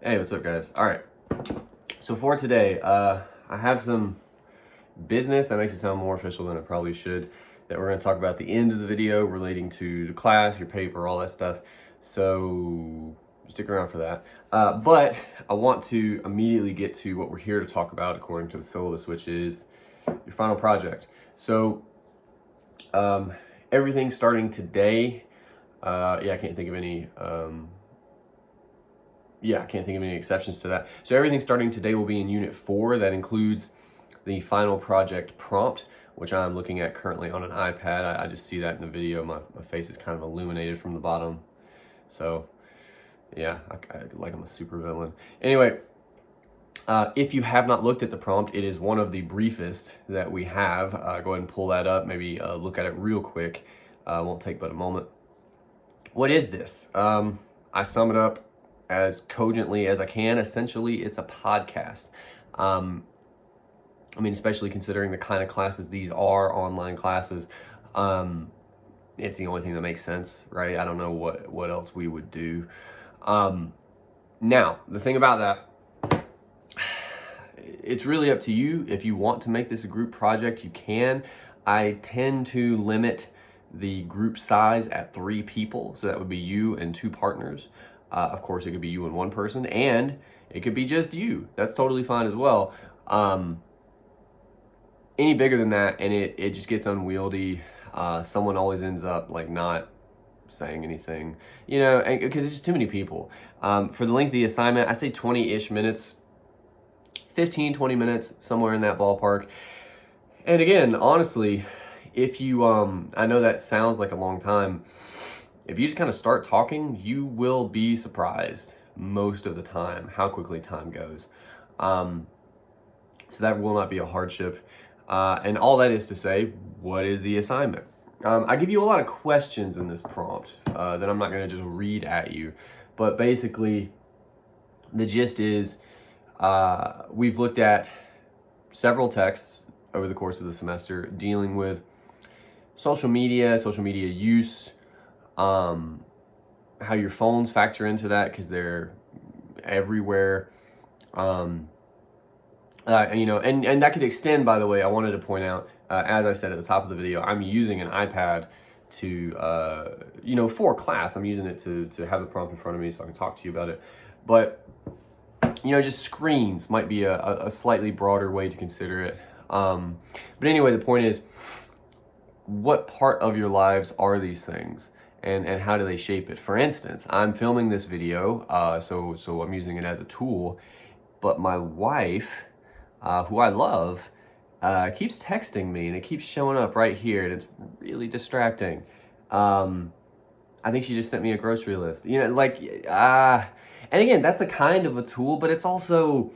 Hey, what's up, guys? All right. So for today, I have some business that makes it sound more official than it probably should, that we're going to talk about at the end of the video relating to the class, your paper, all that stuff. So stick around for that. But I want to immediately get to what we're here to talk about according to the syllabus, which is your final project. So everything starting today, I can't think of any I can't think of any exceptions to that. So everything starting today will be in Unit 4. That includes the final project prompt, which I'm looking at currently on an iPad. I just see that in the video. My face is kind of illuminated from the bottom. So yeah, I like I'm a super villain. Anyway, if you have not looked at the prompt, it is one of the briefest that we have. Go ahead and pull that up, maybe look at it real quick. Won't take but a moment. What is this? I sum it up as cogently as I can. Essentially, it's a podcast. Especially considering the kind of classes these are, online classes. It's the only thing that makes sense, right? I don't know what else we would do. Now, the thing about that, it's really up to you. If you want to make this a group project, you can. I tend to limit the group size at 3 people, so that would be you and 2 partners. Of course, it could be you and 1 person, and it could be just you. That's totally fine as well. Any bigger than that, and it just gets unwieldy. Someone always ends up like not saying anything, because it's just too many people. For the length of the assignment, I say 20-ish minutes, 15, 20 minutes, somewhere in that ballpark. And again, honestly, if you, I know that sounds like a long time. If you just kind of start talking, you will be surprised most of the time how quickly time goes. So that will not be a hardship. And all that is to say, what is the assignment? I give you a lot of questions in this prompt that I'm not going to just read at you. But basically, the gist is we've looked at several texts over the course of the semester dealing with social media use, how your phones factor into that because they're everywhere. And that could extend, by the way, I wanted to point out, as I said at the top of the video, I'm using an iPad to, for class. I'm using it to have the prompt in front of me so I can talk to you about it. But, just screens might be a slightly broader way to consider it. But anyway, the point is, what part of your lives are these things? And how do they shape it? For instance, I'm filming this video, so I'm using it as a tool, but my wife, who I love, keeps texting me, and it keeps showing up right here, and it's really distracting. I think she just sent me a grocery list. And again, that's a kind of a tool, but it's also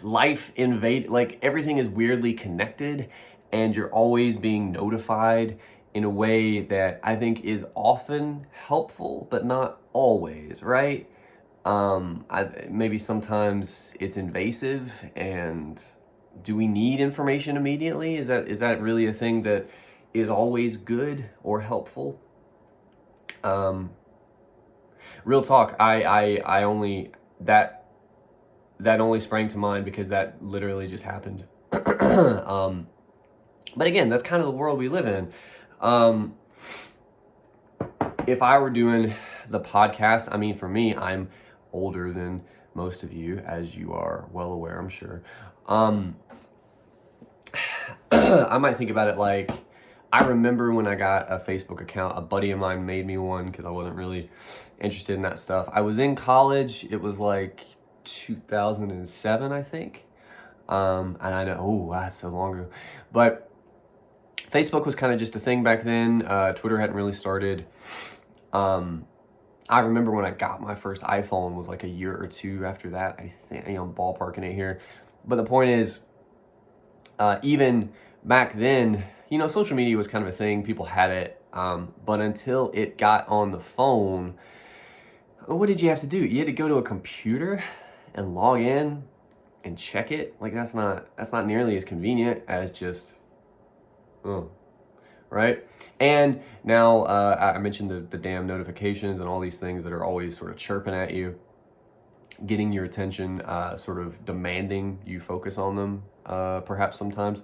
life everything is weirdly connected, and you're always being notified in a way that I think is often helpful, but not always, right? Maybe sometimes it's invasive, and do we need information immediately? Is that really a thing that is always good or helpful? Real talk, I only that only sprang to mind because that literally just happened. But again, that's kind of the world we live in. If I were doing the podcast, for me, I'm older than most of you, as you are well aware, I'm sure. I might think about it like, I remember when I got a Facebook account, a buddy of mine made me one because I wasn't really interested in that stuff. I was in college, it was like 2007, I think. And I know, that's so long ago. But Facebook was kind of just a thing back then. Twitter hadn't really started. I remember when I got my first iPhone was like a year or 2 after that. I think, I'm ballparking it here. But the point is, even back then, social media was kind of a thing. People had it. But until it got on the phone, what did you have to do? You had to go to a computer and log in and check it. Like, that's not nearly as convenient as just right? And now I mentioned the damn notifications and all these things that are always sort of chirping at you, getting your attention, sort of demanding you focus on them, perhaps sometimes.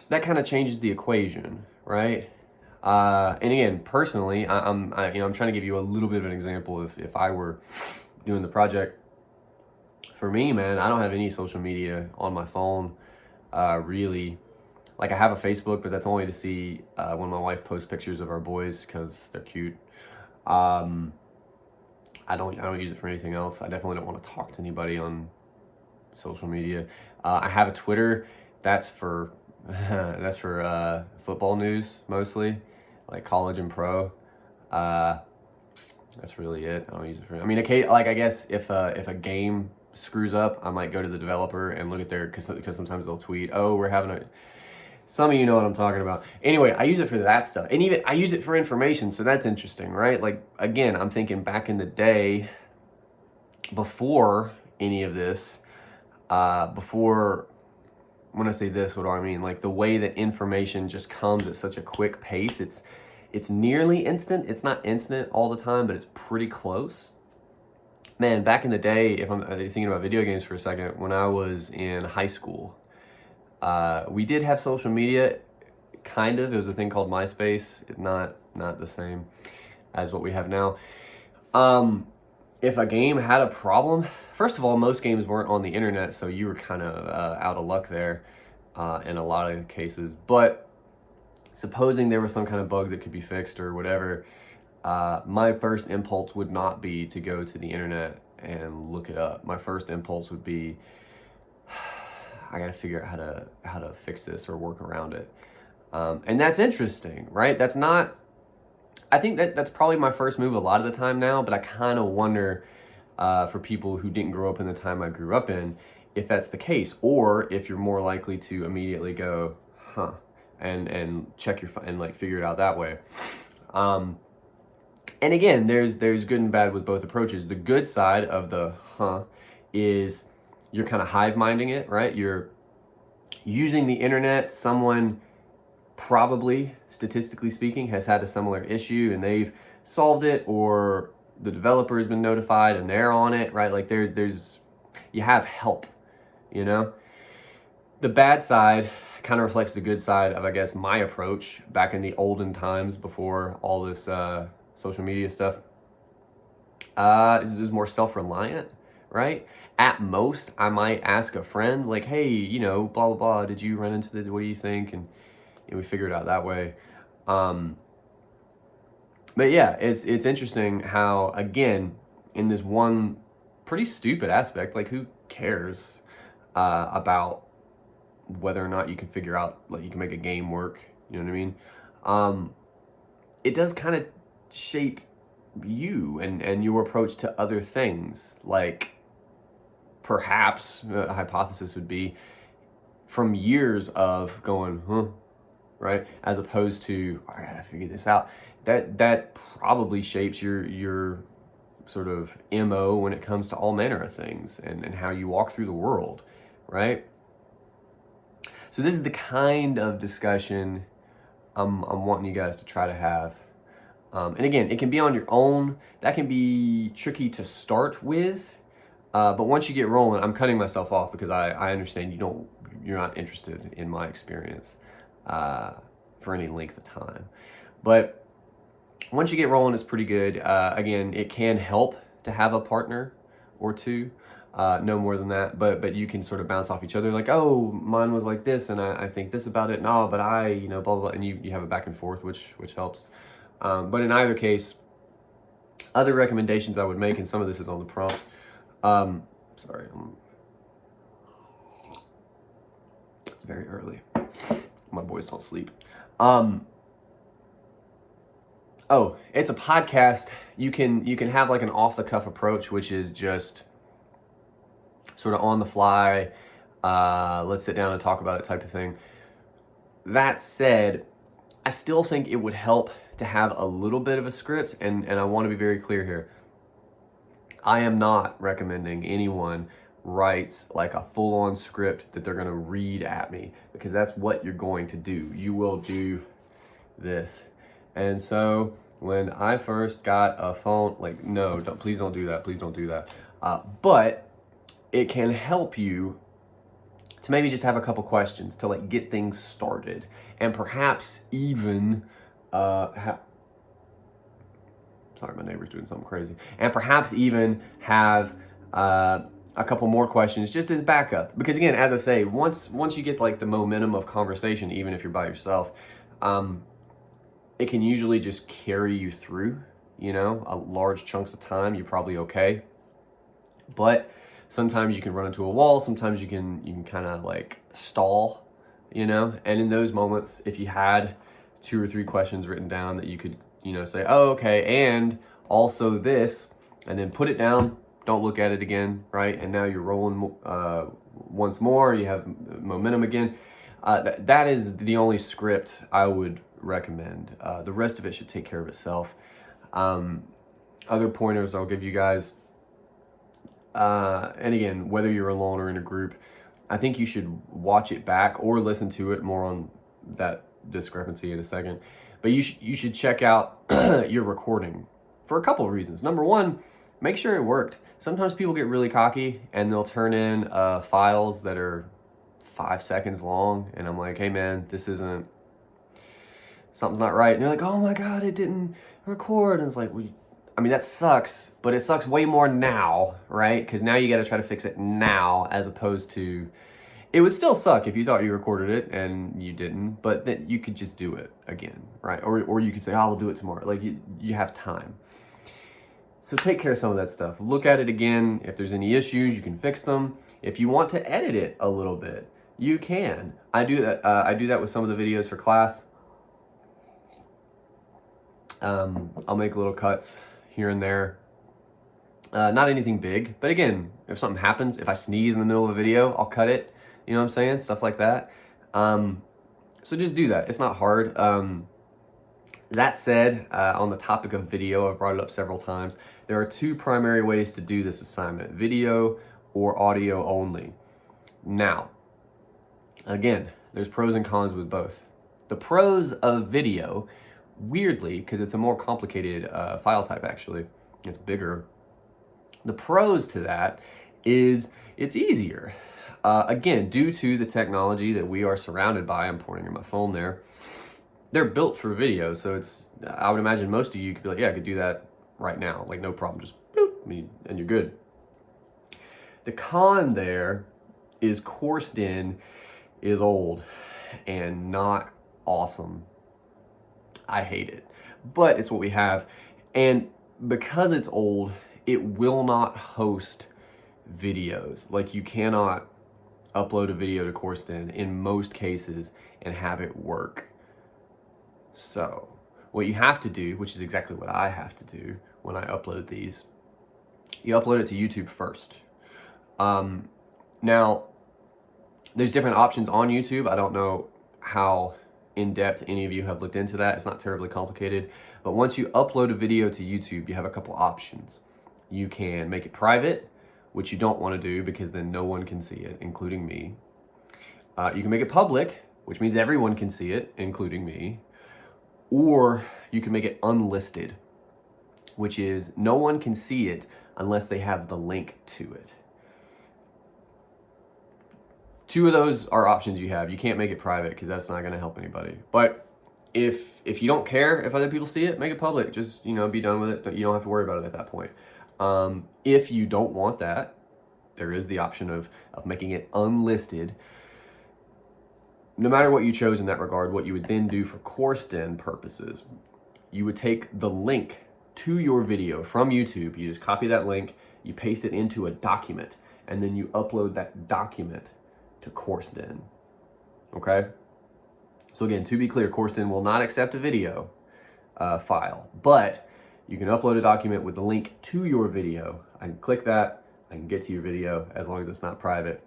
That kind of changes the equation, right? And again, personally, I'm trying to give you a little bit of an example. If I were doing the project, for me, man, I don't have any social media on my phone, really. Like, I have a Facebook, but that's only to see when my wife posts pictures of our boys because they're cute. I don't use it for anything else. I definitely don't want to talk to anybody on social media. I have a Twitter. That's for that's for football news mostly, like college and pro. That's really it. I don't use it for. I mean, like, I guess if a game screws up, I might go to the developer and look at their, because sometimes they'll tweet, "Oh, we're having a." Some of you know what I'm talking about. Anyway, I use it for that stuff, and even I use it for information. So that's interesting, right? Like, again, I'm thinking back in the day, before any of this, before. When I say this, what do I mean? Like, the way that information just comes at such a quick pace, it's nearly instant. It's not instant all the time, but it's pretty close. Man, back in the day, if I'm thinking about video games for a second, when I was in high school, we did have social media, kind of. It was a thing called MySpace, not the same as what we have now. If a game had a problem, first of all, most games weren't on the internet, so you were kind of out of luck there in a lot of cases. But supposing there was some kind of bug that could be fixed or whatever, my first impulse would not be to go to the internet and look it up. My first impulse would be, I got to figure out how to fix this or work around it. And that's interesting, right? That's not. I think that's probably my first move a lot of the time now, but I kind of wonder for people who didn't grow up in the time I grew up in, if that's the case, or if you're more likely to immediately go, and check your phone and like figure it out that way. And again, there's good and bad with both approaches. The good side of the is you're kind of hive minding it, right? You're using the internet. Someone, probably, statistically speaking, has had a similar issue and they've solved it, or the developer has been notified and they're on it, right? Like, there's you have help, you know? The bad side kind of reflects the good side of, I guess, my approach back in the olden times before all this social media stuff. Is more self-reliant, right? At most, I might ask a friend, like, "Hey, blah blah blah, did you run into this? What do you think?" And we figure it out that way. But yeah, it's interesting how, again, in this one pretty stupid aspect, like, who cares about whether or not you can figure out, like, you can make a game work, you know what I mean? It does kind of shape you and your approach to other things. Like, perhaps a hypothesis would be, from years of going, right, as opposed to, I gotta figure this out, that probably shapes your sort of MO when it comes to all manner of things and how you walk through the world, right? So this is the kind of discussion I'm wanting you guys to try to have. And again, it can be on your own. That can be tricky to start with. But once you get rolling, I'm cutting myself off because I understand you're not interested in my experience for any length of time. But once you get rolling, it's pretty good. Again, it can help to have a partner or two, no more than that. But you can sort of bounce off each other, like, "Oh, mine was like this, and I think this about it. No, but I, blah blah blah," and you have a back and forth, which helps. But in either case, other recommendations I would make, and some of this is on the prompt. Sorry, it's very early. My boys don't sleep. Oh, it's a podcast. You can have like an off the cuff approach, which is just sort of on the fly. Let's sit down and talk about it type of thing. That said, I still think it would help to have a little bit of a script, and I want to be very clear here. I am not recommending anyone writes like a full-on script that they're going to read at me, because that's what you're going to do. You will do this. And so when I first got a phone, like, no, please don't do that. Please don't do that. But it can help you to maybe just have a couple questions to like get things started, and perhaps even sorry, my neighbor's doing something crazy, and perhaps even have a couple more questions just as backup. Because again, as I say, once you get like the momentum of conversation, even if you're by yourself, it can usually just carry you through, you know, a large chunks of time. You're probably okay. But sometimes you can run into a wall, sometimes you can kind of like stall, you know. And in those moments, if you had 2 or 3 questions written down that you could, you know, say, oh, okay, and also this, and then put it down, don't look at it again, right? And now you're rolling once more, you have momentum again. That is the only script I would recommend. The rest of it should take care of itself. Other pointers I'll give you guys, and again, whether you're alone or in a group, I think you should watch it back or listen to it. More on that discrepancy in a second. But you should check out your recording for a couple of reasons. Number one, make sure it worked. Sometimes people get really cocky and they'll turn in files that are 5 seconds long, and I'm like, hey man, something's not right. And they're like, oh my God, it didn't record. And it's like, well, I mean, that sucks, but it sucks way more now, right? Because now you got to try to fix it now, as opposed to, it would still suck if you thought you recorded it and you didn't, but then you could just do it again, right? Or you could say, oh, I'll do it tomorrow. Like you have time. So take care of some of that stuff. Look at it again. If there's any issues, you can fix them. If you want to edit it a little bit, you can. I do that. I do that with some of the videos for class. I'll make little cuts here and there. Not anything big, but again, if something happens, if I sneeze in the middle of a video, I'll cut it. You know what I'm saying? Stuff like that. So just do that. It's not hard. That said, on the topic of video, I've brought it up several times. There are 2 primary ways to do this assignment: video or audio only. Now, again, there's pros and cons with both. The pros of video, weirdly, because it's a more complicated file type, actually, it's bigger. The pros to that is it's easier. Again, due to the technology that we are surrounded by, I'm pointing at my phone there, they're built for video. So I would imagine most of you could be like, yeah, I could do that right now. Like, no problem, just bloop, and you're good. The con there is CourseDen is old and not awesome. I hate it, but it's what we have. And because it's old, it will not host videos. Like, you cannot upload a video to CourseDen in most cases and have it work. So what you have to do, which is exactly what I have to do when I upload these, you upload it to YouTube first. Now, there's different options on YouTube. I don't know how in-depth any of you have looked into that. It's not terribly complicated. But once you upload a video to YouTube, you have a couple options. You can make it private, which you don't want to do because then no one can see it, including me. You can make it public, which means everyone can see it, including me. Or you can make it unlisted, which is no one can see it unless they have the link to it. 2 of those are options you have. You can't make it private because that's not going to help anybody. But if you don't care if other people see it, make it public. Just, you know, be done with it. You don't have to worry about it at that point. If you don't want that, there is the option of making it unlisted. No matter what you chose in that regard, what you would then do for CourseDen purposes, you would take the link to your video from YouTube. You just copy that link, you paste it into a document, and then you upload that document to CourseDen. Okay? So again, to be clear, CourseDen will not accept a video file, but you can upload a document with the link to your video. I can click that, I can get to your video as long as it's not private,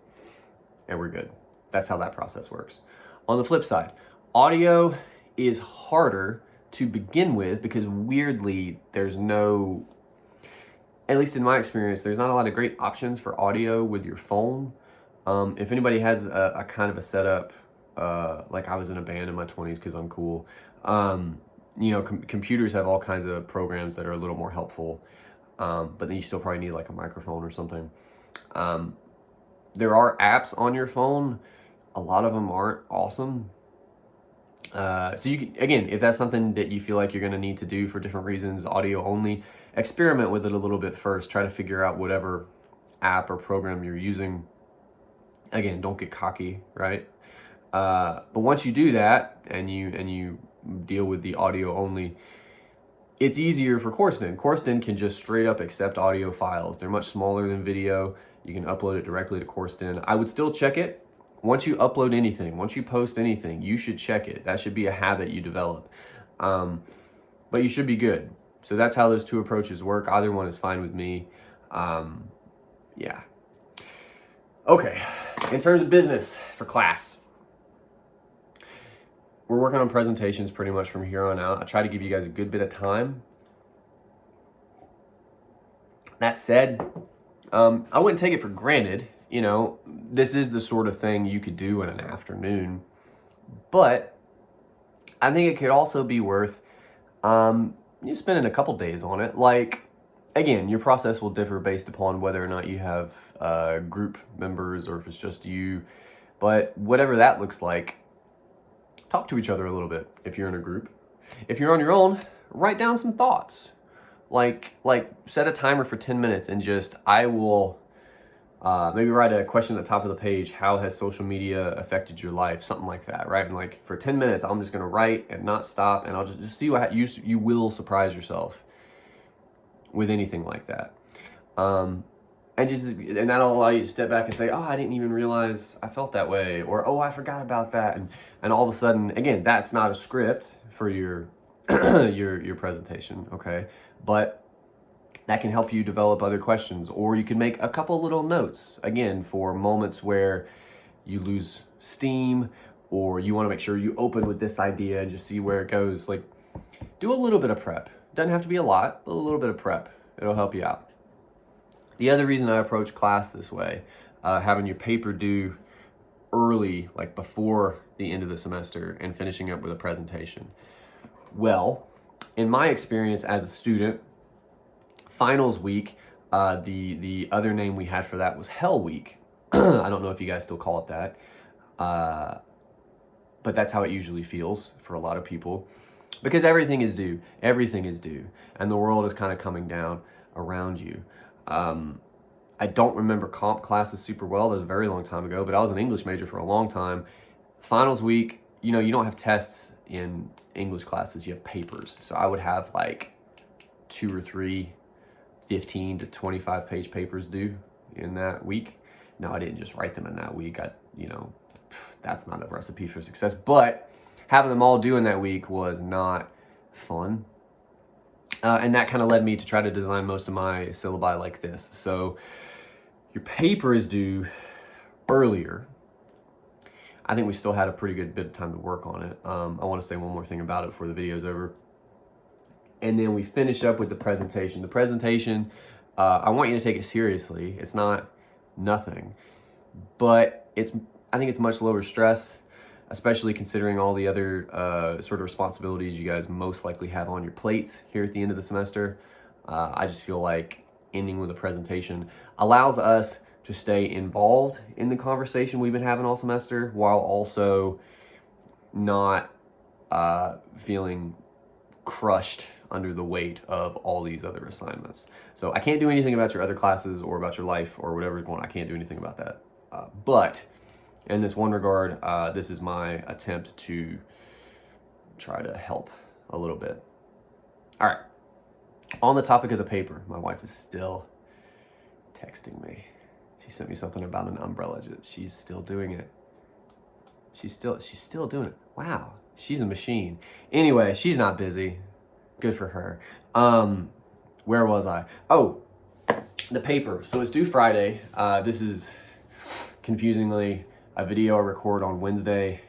and we're good. That's how that process works. On the flip side, audio is harder to begin with because weirdly, there's no, at least in my experience, there's not a lot of great options for audio with your phone. If anybody has a kind of a setup like I was in a band in my 20s because I'm cool. You know, computers have all kinds of programs that are a little more helpful, but then you still probably need like a microphone or something. There are apps on your phone. A lot of them aren't awesome. So you can, again, if that's something that you feel like you're going to need to do for different reasons, audio only, experiment with it a little bit first. Try to figure out whatever app or program you're using. Again, don't get cocky, right? But once you do that and you deal with the audio only, it's easier for CourseDen. CourseDen can just straight up accept audio files. They're much smaller than video. You can upload it directly to CourseDen. I would still check it. Once you upload anything, once you post anything, you should check it. That should be a habit you develop. But you should be good. So that's how those two approaches work. Either one is fine with me. Yeah. Okay, in terms of business for class, we're working on presentations pretty much from here on out. I try to give you guys a good bit of time. That said, I wouldn't take it for granted. You know, this is the sort of thing you could do in an afternoon, but I think it could also be worth you spending a couple days on it. Like, again, your process will differ based upon whether or not you have group members or if it's just you, but whatever that looks like, talk to each other a little bit if you're in a group. If you're on your own, write down some thoughts. Like set a timer for 10 minutes and just, I will maybe write a question at the top of the page. How has social media affected your life? Something like that, right? And like for 10 minutes, I'm just gonna write and not stop, and I'll just see what you will surprise yourself with anything like that. And that'll allow you to step back and say, oh, I didn't even realize I felt that way, or oh, I forgot about that, and all of a sudden, again, that's not a script for your your presentation, okay? But that can help you develop other questions, or you can make a couple little notes, again, for moments where you lose steam, or you want to make sure you open with this idea and just see where it goes. Like, do a little bit of prep. Doesn't have to be a lot, but a little bit of prep. It'll help you out. The other reason I approach class this way, having your paper due early, like before the end of the semester, and finishing up with a presentation. Well, in my experience as a student, finals week, the other name we had for that was Hell Week. I don't know if you guys still call it that, but that's how it usually feels for a lot of people, because everything is due, and the world is kind of coming down around you. I don't remember comp classes super well. That was a very long time ago, but I was an English major for a long time. Finals week, you know, you don't have tests in English classes, you have papers. So I would have like 2 or 3 15 to 25 page papers due in that week. No, I didn't just write them in that week. You know, that's not a recipe for success, but having them all due in that week was not fun. And that kind of led me to try to design most of my syllabi like this. So your paper is due earlier. I think we still had a pretty good bit of time to work on it. I want to say one more thing about it before the video's over. And then we finish up with the presentation. The presentation, I want you to take it seriously. It's not nothing, but I think it's much lower stress, especially considering all the other sort of responsibilities you guys most likely have on your plates here at the end of the semester. I just feel like ending with a presentation allows us to stay involved in the conversation we've been having all semester, while also not feeling crushed under the weight of all these other assignments. So I can't do anything about your other classes or about your life or whatever's going on. I can't do anything about that. But in this one regard, this is my attempt to try to help a little bit. All right. On the topic of the paper, my wife is still texting me. She sent me something about an umbrella. She's still doing it. She's still doing it. Wow. She's a machine. Anyway, she's not busy. Good for her. Where was I? Oh, the paper. So it's due Friday. This is confusingly a video I record on Wednesday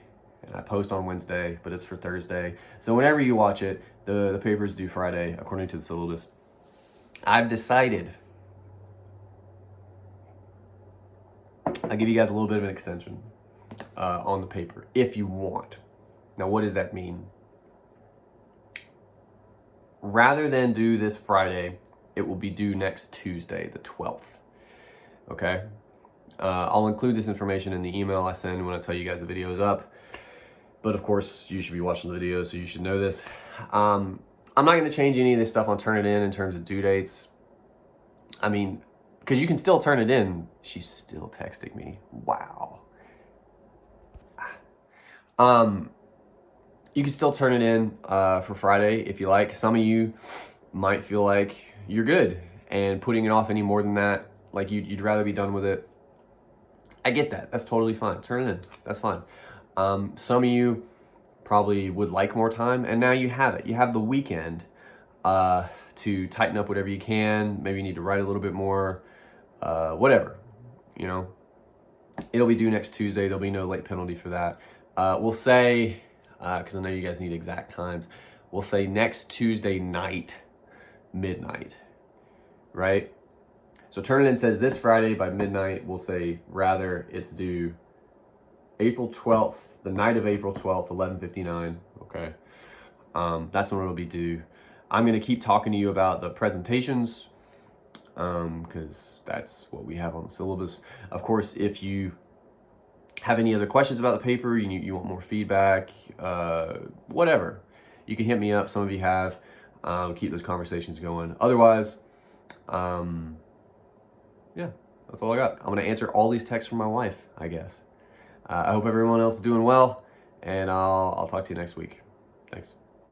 and I post on Wednesday, but it's for Thursday. So whenever you watch it, the paper is due Friday according to the syllabus. I've decided I'll give you guys a little bit of an extension. on the paper if you want. Now, what does that mean? Rather than due this Friday, it will be due next Tuesday, the 12th. Okay? I'll include this information in the email I send when I tell you guys the video is up. But of course, you should be watching the video, so you should know this. I'm not going to change any of this stuff on Turnitin in terms of due dates. I mean, because you can still turn it in. She's still texting me. Wow. You can still turn it in for Friday if you like. Some of you might feel like you're good and putting it off any more than that, like you'd rather be done with it. I get that. That's totally fine. Turn it in. That's fine. Some of you probably would like more time, and now you have it. You have the weekend to tighten up whatever you can. Maybe you need to write a little bit more, whatever, you know. It'll be due next Tuesday. There'll be no late penalty for that. We'll say, because I know you guys need exact times, we'll say next Tuesday night, midnight, right? So Turnitin says this Friday by midnight. We'll say rather it's due April 12th, the night of April 12th, 11:59, okay? That's when it'll be due. I'm going to keep talking to you about the presentations because that's what we have on the syllabus. Of course, if you have any other questions about the paper, you want more feedback, whatever, you can hit me up. Some of you have. Keep those conversations going. Otherwise, yeah, that's all I got. I'm going to answer all these texts from my wife, I guess. I hope everyone else is doing well, and I'll talk to you next week. Thanks.